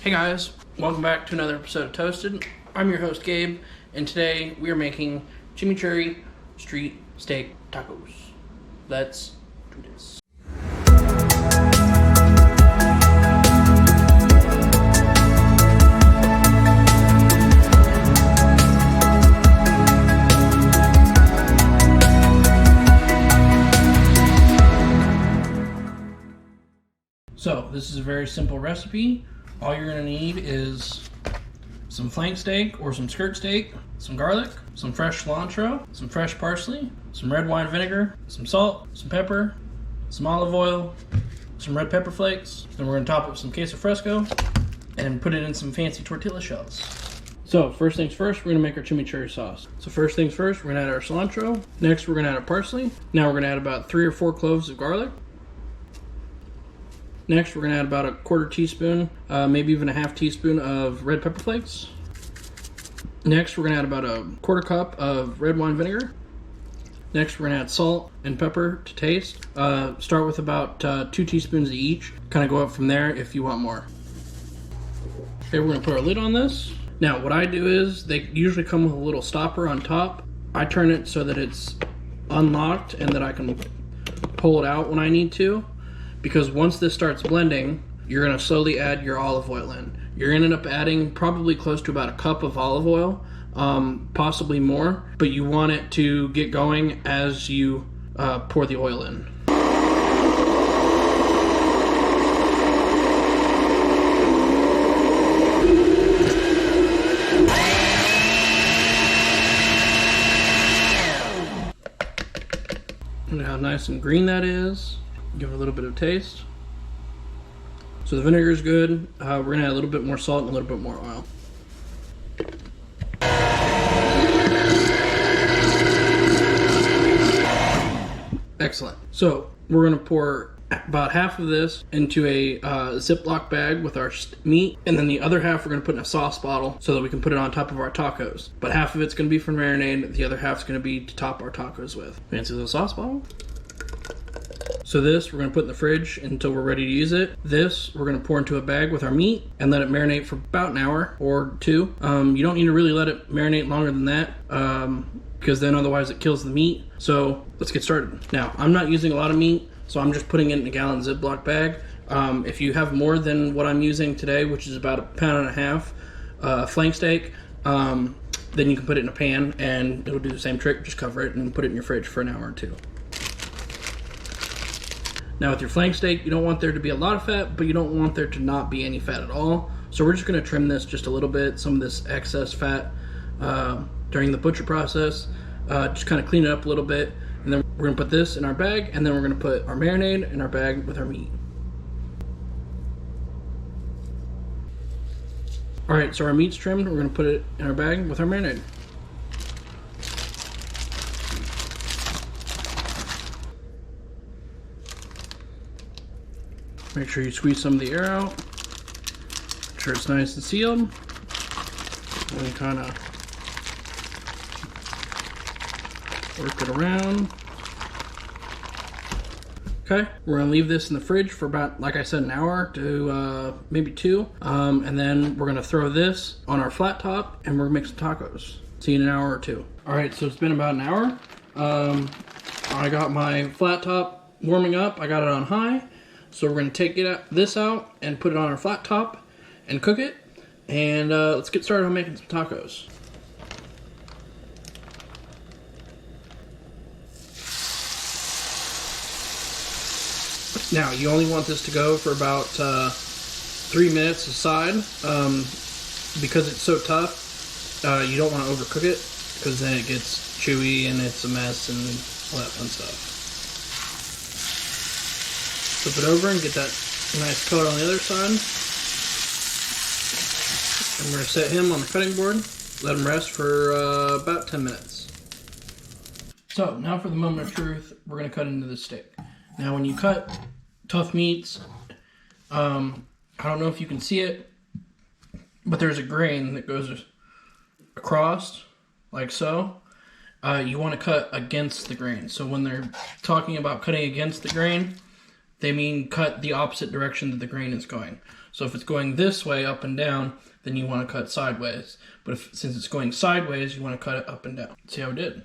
Hey guys, welcome back to another episode of Toasted. I'm your host Gabe, and today we are making chimichurri street steak tacos. Let's do this. So this is a very simple recipe. All you're gonna need is some flank steak or some skirt steak, some garlic, some fresh cilantro, some fresh parsley, some red wine vinegar, some salt, some pepper, some olive oil, some red pepper flakes. Then we're gonna top it with some queso fresco and put it in some fancy tortilla shells. So first things first, we're gonna make our chimichurri sauce. So first things first, we're gonna add our cilantro. Next, we're gonna add our parsley. Now we're gonna add about 3 or 4 cloves of garlic. Next, we're going to add about a 1/4 teaspoon, maybe even a 1/2 teaspoon of red pepper flakes. Next, we're going to add about a 1/4 cup of red wine vinegar. Next, we're going to add salt and pepper to taste. Start with about 2 teaspoons each. Kind of go up from there if you want more. Okay, we're going to put our lid on this. Now, what I do is, they usually come with a little stopper on top. I turn it so that it's unlocked and that I can pull it out when I need to. Because once this starts blending, you're going to slowly add your olive oil in. You're going to end up adding probably close to about a cup of olive oil, possibly more, but you want it to get going as you pour the oil in. Look how nice and green that is. Give it a little bit of taste. So the vinegar is good. We're gonna add a little bit more salt and a little bit more oil. Excellent. So we're gonna pour about half of this into a Ziploc bag with our meat, and then the other half we're gonna put in a sauce bottle so that we can put it on top of our tacos. But half of it's gonna be for marinade, the other half's gonna be to top our tacos with. Fancy little sauce bottle. So this we're going to put in the fridge until we're ready to use it. This we're going to pour into a bag with our meat and let it marinate for about an hour or 2. You don't need to really let it marinate longer than that because then otherwise it kills the meat. So let's get started. Now I'm not using a lot of meat, so I'm just putting it in a gallon Ziploc bag. If you have more than what I'm using today, which is about 1.5 pounds flank steak, then you can put it in a pan and it'll do the same trick. Just cover it and put it in your fridge for an hour or 2. Now with your flank steak, you don't want there to be a lot of fat, but you don't want there to not be any fat at all. So we're just gonna trim this just a little bit, some of this excess fat during the butcher process. Just kind of clean it up a little bit. And then we're gonna put this in our bag, and then we're gonna put our marinade in our bag with our meat. All right, so our meat's trimmed. We're gonna put it in our bag with our marinade. Make sure you squeeze some of the air out. Make sure it's nice and sealed. And kind of work it around. Okay, we're gonna leave this in the fridge for about, like I said, an hour to maybe 2. And then we're gonna throw this on our flat top and we're gonna make some tacos. See you in an hour or 2. All right, so it's been about an hour. I got my flat top warming up. I got it on high. So we're going to take this out and put it on our flat top and cook it. And let's get started on making some tacos. Now, you only want this to go for about 3 minutes aside. Because it's so tough, you don't want to overcook it because then it gets chewy and it's a mess and all that fun stuff. Flip it over and get that nice color on the other side. And we're going to set him on the cutting board, let him rest for about 10 minutes. So now for the moment of truth, we're going to cut into the steak. Now when you cut tough meats, I don't know if you can see it, but there's a grain that goes across like so. You want to cut against the grain. So when they're talking about cutting against the grain, they mean cut the opposite direction that the grain is going. So if it's going this way, up and down, then you want to cut sideways. But since it's going sideways, you want to cut it up and down. See how it did?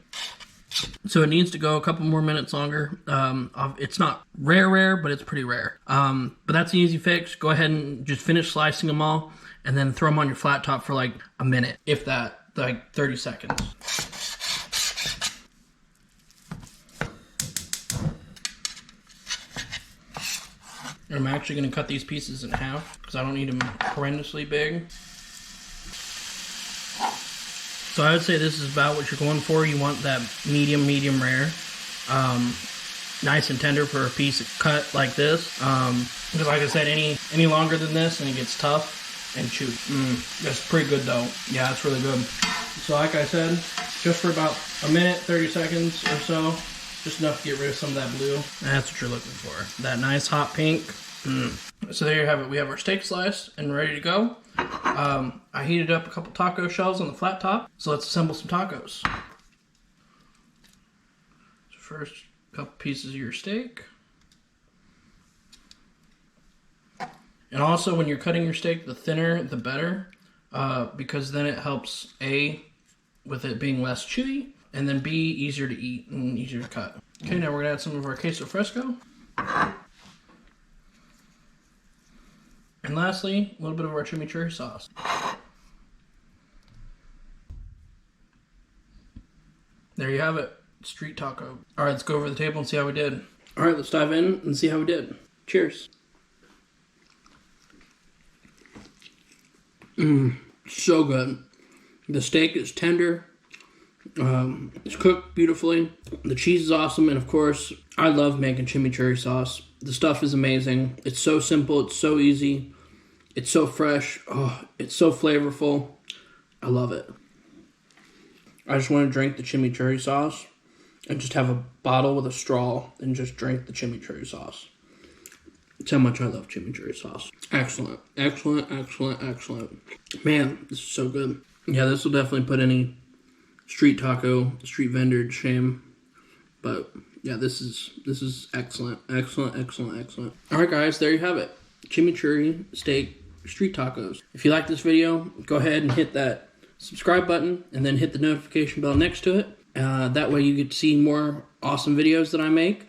So it needs to go a couple more minutes longer. It's not rare, but it's pretty rare. But that's an easy fix. Go ahead and just finish slicing them all, and then throw them on your flat top for like a minute, if that, like 30 seconds. And I'm actually going to cut these pieces in half because I don't need them horrendously big. So I would say this is about what you're going for. You want that medium rare. Nice and tender for a piece cut like this. Because like I said, any longer than this and it gets tough and chewy. That's pretty good though. Yeah, it's really good. So like I said, just for about a minute, 30 seconds or so, just enough to get rid of some of that blue. That's what you're looking for. That nice hot pink. So there you have it. We have our steak sliced and ready to go. I heated up a couple taco shells on the flat top. So let's assemble some tacos. So first, a couple pieces of your steak. And also when you're cutting your steak, the thinner the better. Because then it helps A, with it being less chewy, and then B, easier to eat and easier to cut. Okay, now we're gonna add some of our queso fresco. And lastly, a little bit of our chimichurri sauce. There you have it, street taco. All right, let's go over the table and see how we did. All right, let's dive in and see how we did. Cheers. So good. The steak is tender. It's cooked beautifully. The cheese is awesome, and of course, I love making chimichurri sauce. The stuff is amazing. It's so simple. It's so easy. It's so fresh. Oh, it's so flavorful. I love it. I just want to drink the chimichurri sauce and just have a bottle with a straw and just drink the chimichurri sauce. That's how much I love chimichurri sauce. Excellent. Excellent, excellent, excellent. Man, this is so good. Yeah, this will definitely put any street vendor to shame. But yeah, this is excellent. Excellent, excellent, excellent. Alright guys, there you have it. Chimichurri steak street tacos. If you like this video, go ahead and hit that subscribe button and then hit the notification bell next to it. That way you get to see more awesome videos that I make.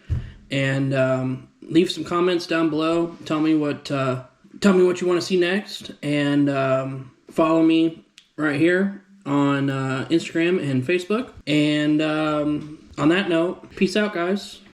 And leave some comments down below. Tell me what you want to see next. And follow me right here on Instagram and Facebook. And on that note, peace out, guys.